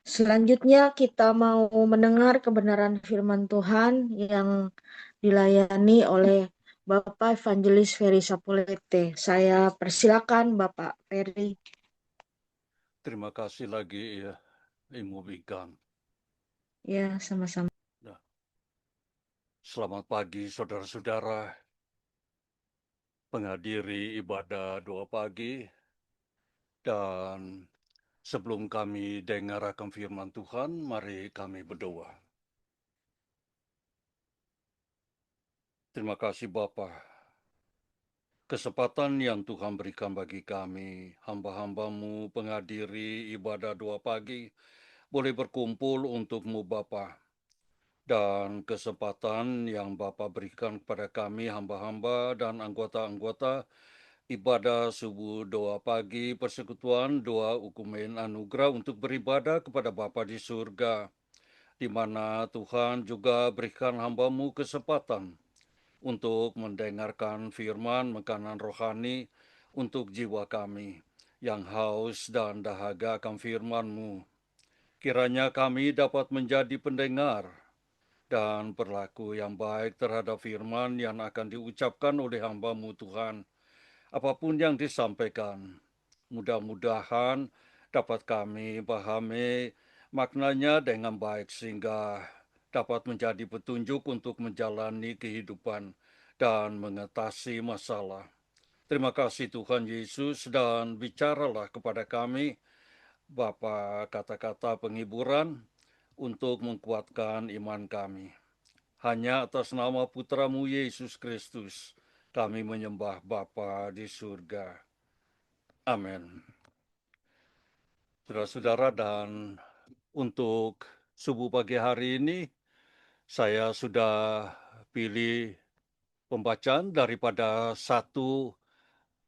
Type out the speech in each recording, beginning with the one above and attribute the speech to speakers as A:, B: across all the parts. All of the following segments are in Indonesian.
A: Selanjutnya kita mau mendengar kebenaran firman Tuhan yang dilayani oleh Bapak Evangelis Ferry Sapulete. Saya persilakan Bapak Ferry.
B: Terima kasih lagi ya, Ibu Bingkang.
A: Ya, sama-sama.
B: Nah, selamat pagi saudara-saudara, penghadiri ibadah doa pagi, dan sebelum kami dengar akan firman Tuhan, mari kami berdoa. Terima kasih Bapa, kesempatan yang Tuhan berikan bagi kami, hamba-hambamu penghadiri ibadah doa pagi, boleh berkumpul untukmu Bapa. Dan kesempatan yang Bapa berikan kepada kami, hamba-hamba dan anggota-anggota ibadah subuh doa pagi, persekutuan doa ukumen anugerah untuk beribadah kepada Bapa di surga, di mana Tuhan juga berikan hamba-Mu kesempatan untuk mendengarkan firman makanan rohani untuk jiwa kami yang haus dan dahaga akan firman-Mu. Kiranya kami dapat menjadi pendengar dan berlaku yang baik terhadap firman yang akan diucapkan oleh hamba-Mu Tuhan. Apapun yang disampaikan, mudah-mudahan dapat kami pahami maknanya dengan baik sehingga dapat menjadi petunjuk untuk menjalani kehidupan dan mengatasi masalah. Terima kasih Tuhan Yesus, dan bicaralah kepada kami Bapa kata-kata penghiburan untuk menguatkan iman kami. Hanya atas nama Putramu Yesus Kristus kami menyembah Bapa di surga. Amin. Saudara-saudara, dan untuk subuh pagi hari ini, saya sudah pilih pembacaan daripada 1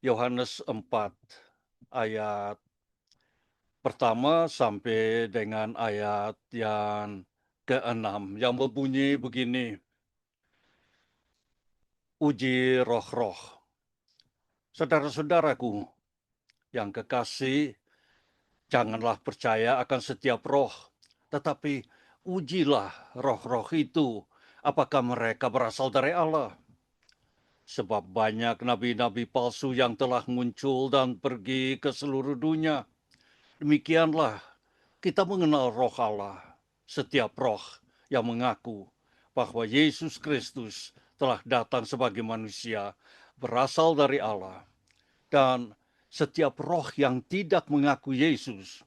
B: Yohanes 4 ayat pertama sampai dengan ayat yang ke-6 yang berbunyi begini. Uji roh-roh. Saudara-saudaraku yang kekasih, janganlah percaya akan setiap roh, tetapi ujilah roh-roh itu, apakah mereka berasal dari Allah. Sebab banyak nabi-nabi palsu yang telah muncul dan pergi ke seluruh dunia. Demikianlah kita mengenal roh Allah. Setiap roh yang mengaku bahwa Yesus Kristus telah datang sebagai manusia berasal dari Allah. Dan setiap roh yang tidak mengaku Yesus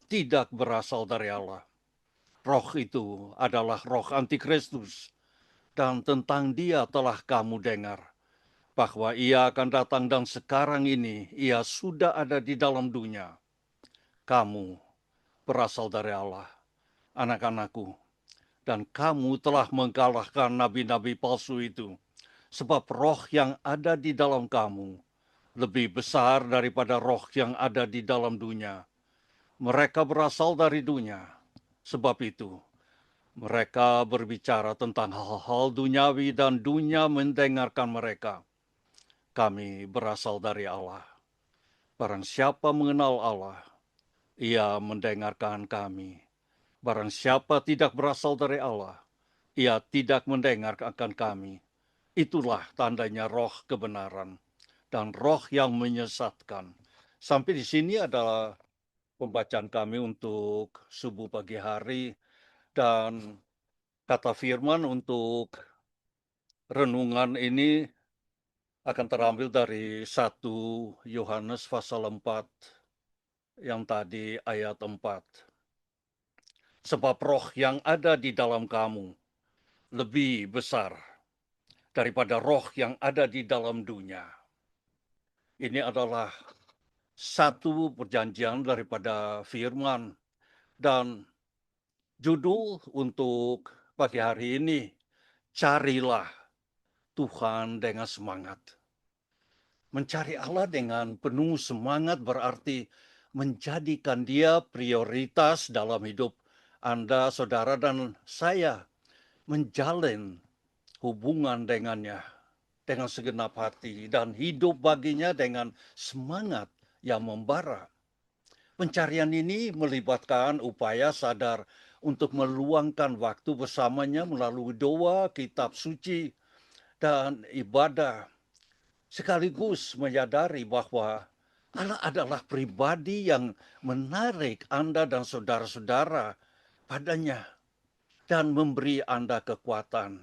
B: tidak berasal dari Allah. Roh itu adalah roh antikristus, dan tentang dia telah kamu dengar bahwa ia akan datang, dan sekarang ini ia sudah ada di dalam dunia. Kamu berasal dari Allah, anak-anakku, dan kamu telah mengalahkan nabi-nabi palsu itu, sebab roh yang ada di dalam kamu lebih besar daripada roh yang ada di dalam dunia. Mereka berasal dari dunia, sebab itu mereka berbicara tentang hal-hal duniawi dan dunia mendengarkan mereka. Kami berasal dari Allah. Barang siapa mengenal Allah, ia mendengarkan kami. Barang siapa tidak berasal dari Allah, ia tidak mendengarkan kami. Itulah tandanya roh kebenaran dan roh yang menyesatkan. Sampai di sini adalah pembacaan kami untuk subuh pagi hari, dan kata firman untuk renungan ini akan terambil dari 1 Yohanes pasal 4 yang tadi ayat 4. Sebab roh yang ada di dalam kamu lebih besar daripada roh yang ada di dalam dunia. Ini adalah satu perjanjian daripada firman, dan judul untuk pagi hari ini, carilah Tuhan dengan semangat. Mencari Allah dengan penuh semangat berarti menjadikan dia prioritas dalam hidup Anda, saudara, dan saya, menjalin hubungan dengannya dengan segenap hati dan hidup baginya dengan semangat yang membara. Pencarian ini melibatkan upaya sadar untuk meluangkan waktu bersamanya melalui doa, kitab suci, dan ibadah, sekaligus menyadari bahwa Allah adalah pribadi yang menarik Anda dan saudara-saudara padanya dan memberi Anda kekuatan.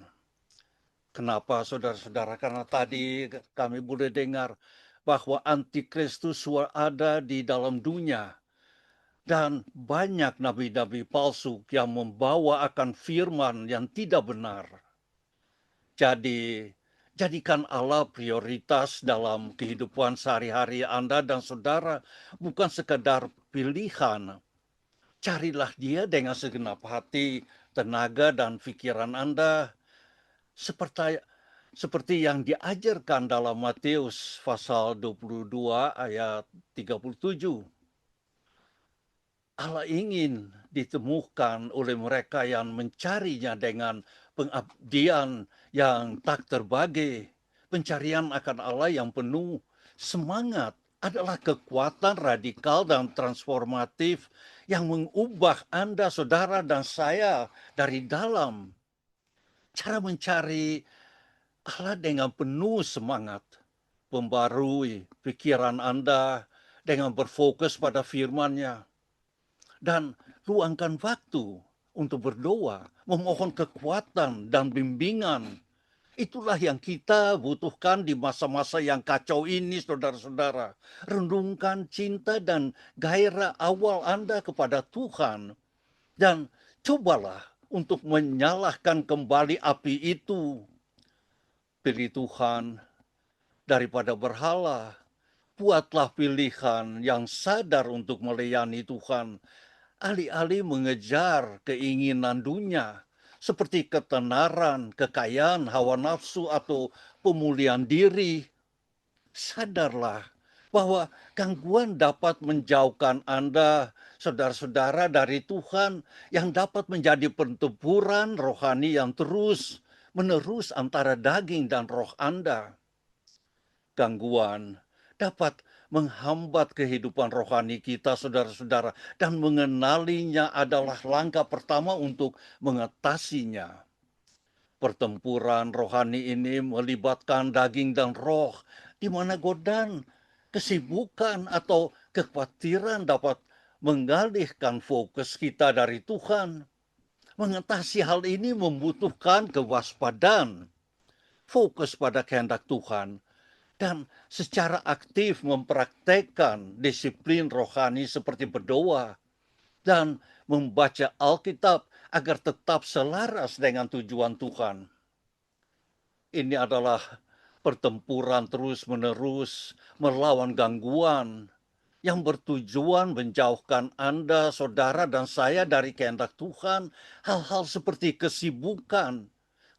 B: Kenapa saudara-saudara? Karena tadi kami boleh dengar bahwa antikristus ada di dalam dunia. Dan banyak nabi-nabi palsu yang membawa akan firman yang tidak benar. Jadi, jadikan Allah prioritas dalam kehidupan sehari-hari Anda dan saudara, bukan sekedar pilihan. Carilah Dia dengan segenap hati, tenaga, dan pikiran Anda, seperti yang diajarkan dalam Matius pasal 22 ayat 37. Allah ingin ditemukan oleh mereka yang mencarinya dengan pengabdian yang tak terbagi. Pencarian akan Allah yang penuh semangat adalah kekuatan radikal dan transformatif yang mengubah Anda, saudara, dan saya dari dalam. Cara mencari Allah dengan penuh semangat, pembarui pikiran Anda dengan berfokus pada firman-Nya. Dan luangkan waktu untuk berdoa, memohon kekuatan dan bimbingan. Itulah yang kita butuhkan di masa-masa yang kacau ini, saudara-saudara. Renungkan cinta dan gairah awal Anda kepada Tuhan. Dan cobalah untuk menyalakan kembali api itu. Pilih Tuhan daripada berhala. Buatlah pilihan yang sadar untuk melayani Tuhan, alih-alih mengejar keinginan dunia, seperti ketenaran, kekayaan, hawa nafsu, atau pemulihan diri. Sadarlah bahwa gangguan dapat menjauhkan Anda, saudara-saudara, dari Tuhan, yang dapat menjadi pertempuran rohani yang terus-menerus antara daging dan roh Anda. Gangguan dapat menghambat kehidupan rohani kita, saudara-saudara, dan mengenalinya adalah langkah pertama untuk mengatasinya. Pertempuran rohani ini melibatkan daging dan roh, di mana godaan, kesibukan, atau kekhawatiran dapat mengalihkan fokus kita dari Tuhan. Mengatasi hal ini membutuhkan kewaspadaan, fokus pada kehendak Tuhan, dan secara aktif mempraktekkan disiplin rohani seperti berdoa dan membaca Alkitab agar tetap selaras dengan tujuan Tuhan. Ini adalah pertempuran terus-menerus melawan gangguan yang bertujuan menjauhkan Anda, saudara, dan saya dari kehendak Tuhan. Hal-hal seperti kesibukan,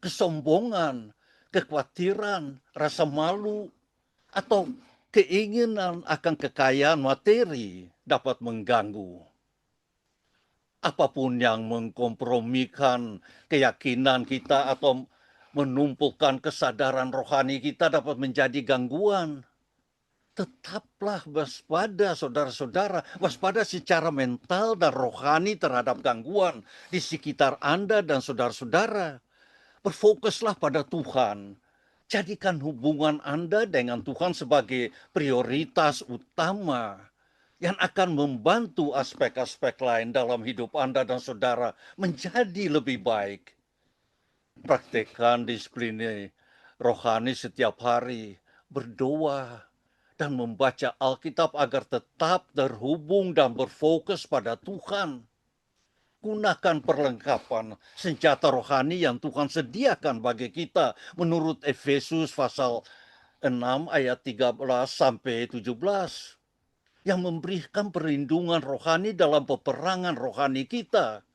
B: kesombongan, kekhawatiran, rasa malu, atau keinginan akan kekayaan materi dapat mengganggu. Apapun yang mengkompromikan keyakinan kita atau menumpukan kesadaran rohani kita dapat menjadi gangguan. Tetaplah waspada, saudara-saudara, waspada secara mental dan rohani terhadap gangguan di sekitar Anda dan saudara-saudara. Berfokuslah pada Tuhan. Jadikan hubungan Anda dengan Tuhan sebagai prioritas utama yang akan membantu aspek-aspek lain dalam hidup Anda dan saudara menjadi lebih baik. Praktekkan disiplin rohani setiap hari, berdoa, dan membaca Alkitab agar tetap terhubung dan berfokus pada Tuhan. Gunakan perlengkapan senjata rohani yang Tuhan sediakan bagi kita menurut Efesus pasal 6 ayat 13 sampai 17 yang memberikan perlindungan rohani dalam peperangan rohani kita,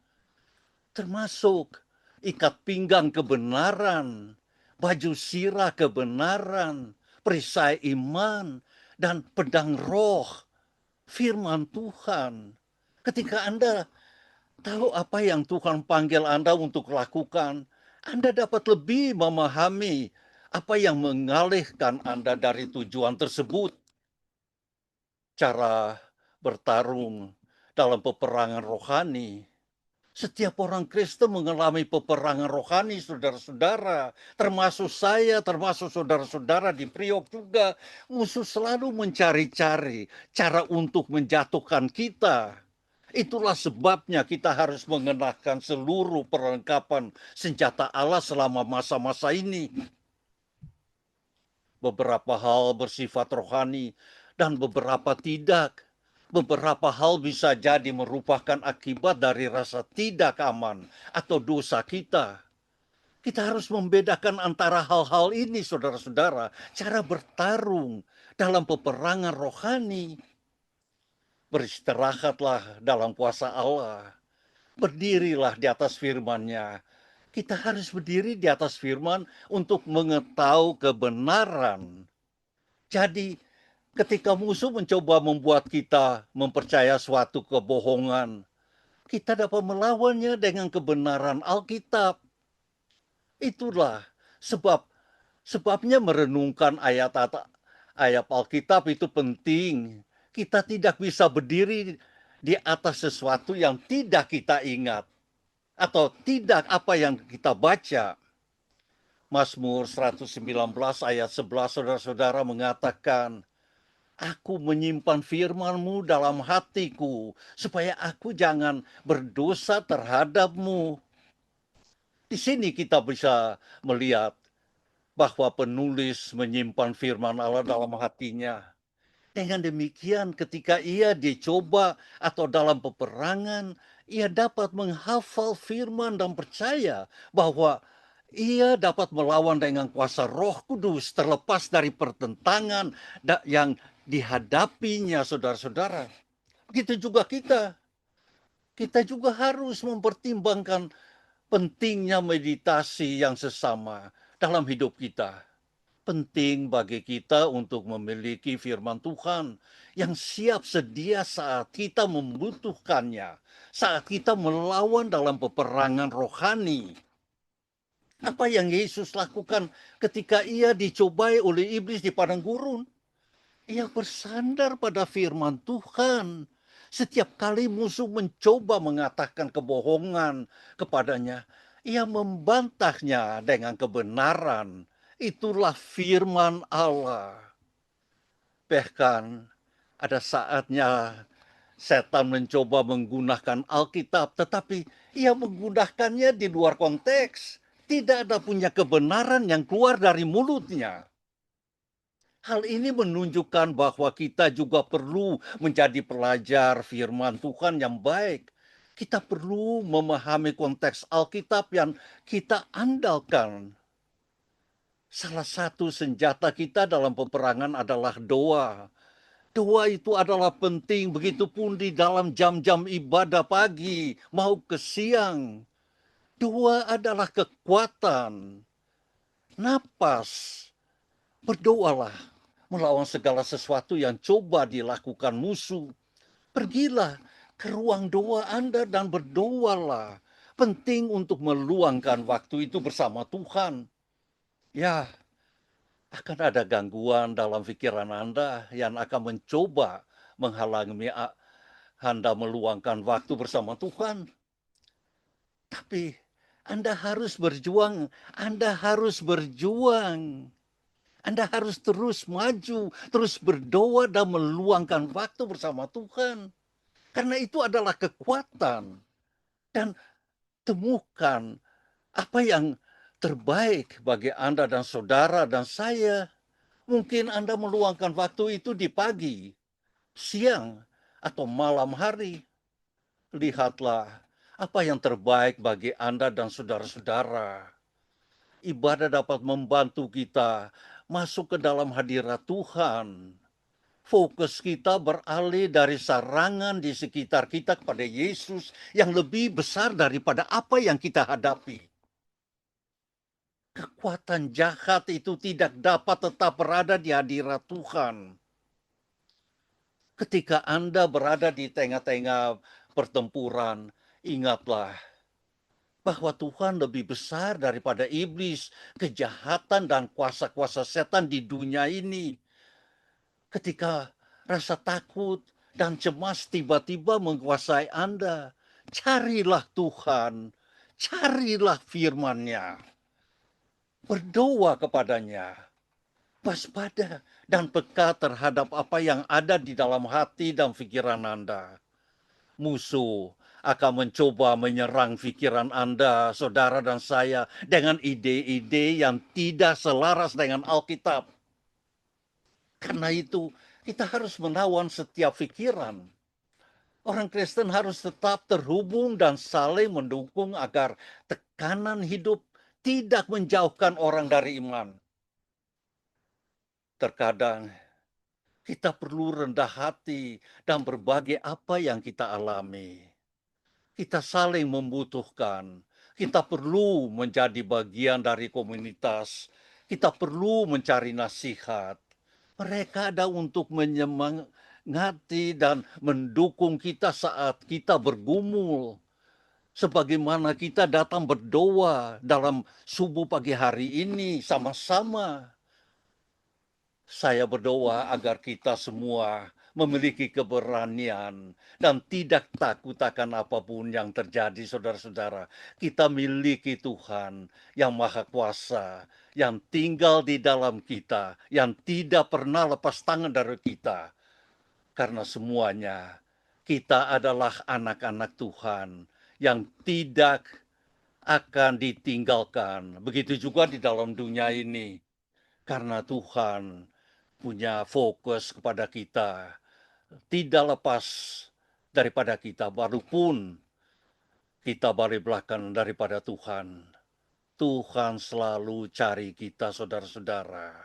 B: termasuk ikat pinggang kebenaran, baju sirah kebenaran, perisai iman, dan pedang roh, firman Tuhan. Ketika Anda tahu apa yang Tuhan panggil Anda untuk lakukan, Anda dapat lebih memahami apa yang mengalihkan Anda dari tujuan tersebut. Cara bertarung dalam peperangan rohani. Setiap orang Kristen mengalami peperangan rohani, saudara-saudara. Termasuk saya, termasuk saudara-saudara di Priok juga. Musuh selalu mencari-cari cara untuk menjatuhkan kita. Itulah sebabnya kita harus mengenakan seluruh perlengkapan senjata Allah selama masa-masa ini. Beberapa hal bersifat rohani dan beberapa tidak. Beberapa hal bisa jadi merupakan akibat dari rasa tidak aman atau dosa kita. Kita harus membedakan antara hal-hal ini, saudara-saudara. Cara bertarung dalam peperangan rohani. Beristirahatlah dalam kuasa Allah. Berdirilah di atas firman-Nya. Kita harus berdiri di atas firman untuk mengetahui kebenaran. Jadi, ketika musuh mencoba membuat kita mempercaya suatu kebohongan, kita dapat melawannya dengan kebenaran Alkitab. Itulah sebabnya merenungkan ayat Alkitab itu penting. Kita tidak bisa berdiri di atas sesuatu yang tidak kita ingat atau tidak apa yang kita baca. Mazmur 119 ayat 11, saudara-saudara, mengatakan, Aku menyimpan firman-Mu dalam hatiku, supaya aku jangan berdosa terhadap-Mu. Di sini kita bisa melihat bahwa penulis menyimpan firman Allah dalam hatinya. Dengan demikian, ketika ia dicoba atau dalam peperangan, ia dapat menghafal firman dan percaya bahwa ia dapat melawan dengan kuasa Roh Kudus terlepas dari pertentangan yang dihadapinya, saudara-saudara. Begitu juga kita. Kita juga harus mempertimbangkan pentingnya meditasi yang sesama dalam hidup kita. Penting bagi kita untuk memiliki firman Tuhan yang siap sedia saat kita membutuhkannya, saat kita melawan dalam peperangan rohani. Apa yang Yesus lakukan ketika ia dicobai oleh iblis di padang gurun? Ia bersandar pada firman Tuhan. Setiap kali musuh mencoba mengatakan kebohongan kepadanya, ia membantahnya dengan kebenaran. Itulah firman Allah. Bahkan ada saatnya setan mencoba menggunakan Alkitab, tetapi ia menggunakannya di luar konteks. Tidak ada punya kebenaran yang keluar dari mulutnya. Hal ini menunjukkan bahwa kita juga perlu menjadi pelajar firman Tuhan yang baik. Kita perlu memahami konteks Alkitab yang kita andalkan. Salah satu senjata kita dalam peperangan adalah doa. Doa itu adalah penting, begitupun di dalam jam-jam ibadah pagi, mau ke siang. Doa adalah kekuatan, napas. Berdoalah melawan segala sesuatu yang coba dilakukan musuh. Pergilah ke ruang doa Anda dan berdoalah. Penting untuk meluangkan waktu itu bersama Tuhan. Ya, akan ada gangguan dalam pikiran Anda yang akan mencoba menghalangi Anda meluangkan waktu bersama Tuhan. Tapi Anda harus berjuang, Anda harus berjuang. Anda harus terus maju, terus berdoa dan meluangkan waktu bersama Tuhan. Karena itu adalah kekuatan. Dan temukan apa yang terbaik bagi Anda dan saudara dan saya. Mungkin Anda meluangkan waktu itu di pagi, siang, atau malam hari. Lihatlah apa yang terbaik bagi Anda dan saudara-saudara. Ibadah dapat membantu kita masuk ke dalam hadirat Tuhan. Fokus kita beralih dari sarangan di sekitar kita kepada Yesus yang lebih besar daripada apa yang kita hadapi. Kekuatan jahat itu tidak dapat tetap berada di hadirat Tuhan. Ketika Anda berada di tengah-tengah pertempuran, ingatlah bahwa Tuhan lebih besar daripada iblis, kejahatan, dan kuasa-kuasa setan di dunia ini. Ketika rasa takut dan cemas tiba-tiba menguasai Anda. Carilah Tuhan, carilah firman-Nya, berdoa kepadanya, waspada dan peka terhadap apa yang ada di dalam hati dan pikiran Anda. Musuh akan mencoba menyerang pikiran Anda, saudara dan saya, dengan ide-ide yang tidak selaras dengan Alkitab. Karena itu, kita harus menawan setiap pikiran. Orang Kristen harus tetap terhubung dan saling mendukung agar tekanan hidup tidak menjauhkan orang dari iman. Terkadang kita perlu rendah hati dan berbagi apa yang kita alami. Kita saling membutuhkan. Kita perlu menjadi bagian dari komunitas. Kita perlu mencari nasihat. Mereka ada untuk menyemangati dan mendukung kita saat kita bergumul. Sebagaimana kita datang berdoa dalam subuh pagi hari ini sama-sama. Saya berdoa agar kita semua memiliki keberanian dan tidak takut akan apapun yang terjadi, saudara-saudara. Kita miliki Tuhan yang Maha Kuasa, yang tinggal di dalam kita, yang tidak pernah lepas tangan dari kita. Karena semuanya, kita adalah anak-anak Tuhan yang tidak akan ditinggalkan. Begitu juga di dalam dunia ini. Karena Tuhan punya fokus kepada kita, tidak lepas daripada kita, walaupun kita balik belakang daripada Tuhan. Tuhan selalu cari kita, saudara-saudara.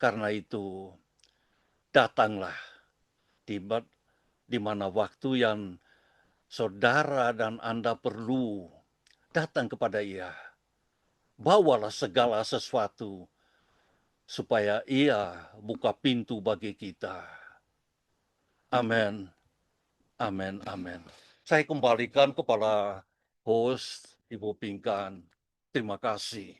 B: Karena itu, datanglah di mana waktu yang saudara dan Anda perlu datang kepada Ia. Bawalah segala sesuatu supaya Ia buka pintu bagi kita. Amin. Amin, amin. Saya kembalikan kepada host Ibu Pinkan. Terima kasih.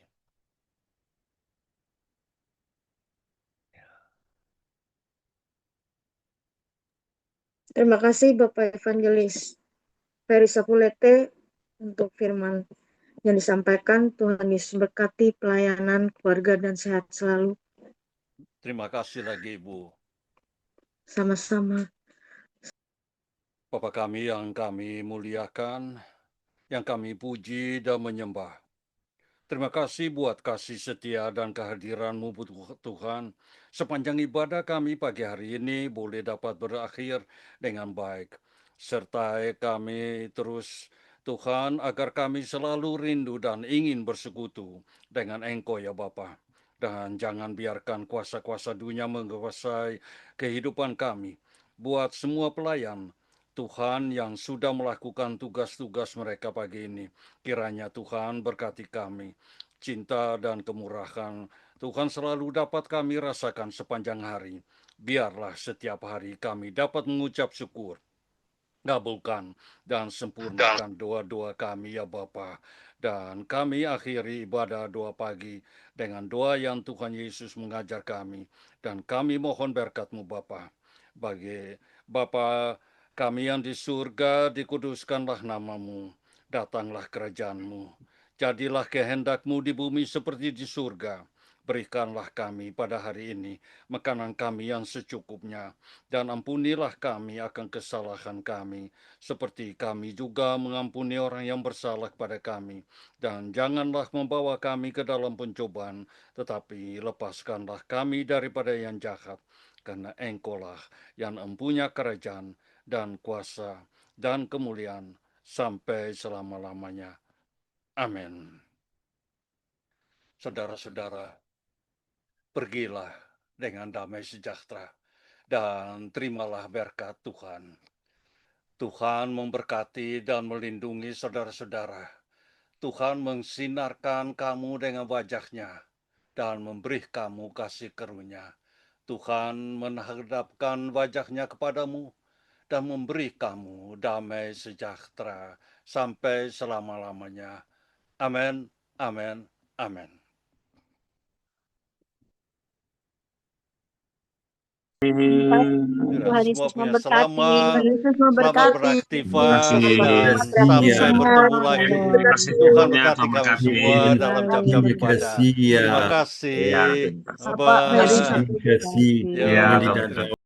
A: Terima kasih Bapak Evangelis Ferry Sapulete untuk firman yang disampaikan. Tuhan Yesus berkati pelayanan keluarga dan sehat selalu.
B: Terima kasih lagi Ibu.
A: Sama-sama.
B: Bapa kami yang kami muliakan, yang kami puji dan menyembah. Terima kasih buat kasih setia dan kehadiran-Mu Tuhan. Sepanjang ibadah kami pagi hari ini boleh dapat berakhir dengan baik. Sertai kami terus Tuhan agar kami selalu rindu dan ingin bersekutu dengan Engkau ya Bapa. Dan jangan biarkan kuasa-kuasa dunia menguasai kehidupan kami. Buat semua pelayan Tuhan yang sudah melakukan tugas-tugas mereka pagi ini. Kiranya Tuhan berkati kami. Cinta dan kemurahan Tuhan selalu dapat kami rasakan sepanjang hari. Biarlah setiap hari kami dapat mengucap syukur. Kabulkan dan sempurnakan doa-doa kami ya Bapa. Dan kami akhiri ibadah doa pagi dengan doa yang Tuhan Yesus mengajar kami. Dan kami mohon berkat-Mu Bapa. Bagi Bapa kami yang di surga, dikuduskanlah nama-Mu. Datanglah kerajaan-Mu. Jadilah kehendak-Mu di bumi seperti di surga. Berikanlah kami pada hari ini makanan kami yang secukupnya, dan ampunilah kami akan kesalahan kami, seperti kami juga mengampuni orang yang bersalah kepada kami. Dan janganlah membawa kami ke dalam pencobaan, tetapi lepaskanlah kami daripada yang jahat, karena Engkaulah yang mempunyai kerajaan dan kuasa dan kemuliaan sampai selama-lamanya. Amin. Saudara-saudara, pergilah dengan damai sejahtera dan terimalah berkat Tuhan. Tuhan memberkati dan melindungi saudara-saudara. Tuhan mensinarkan kamu dengan wajah-Nya dan memberi kamu kasih karunia. Tuhan menghadapkan wajah-Nya kepadamu dan memberi kamu damai sejahtera sampai selama-lamanya. Amin, amin, amin. Tuhan
A: Yesus
B: semua punya
A: memberkati.
B: selamat,
A: Tuhan Yesus
B: selamat
A: memberkati.
B: beraktivitas,
C: Terima
B: dan
C: kasih.
B: sampai bertemu
A: Iya.
B: lagi.
C: Terima kasih
B: Tuhan
C: firman-Nya,
B: berkati
C: Tuhan
B: kami
C: berkati.
B: semua dalam jam-jam
C: Terima
B: ibadah.
C: kasih ya.
B: Terima
C: Iya,
B: kasih.
C: terima kasih.
A: Bapak Heri
B: Bye-bye.
A: Sapulite.
B: Yo,
C: Ya,
B: terima
C: Tuhan.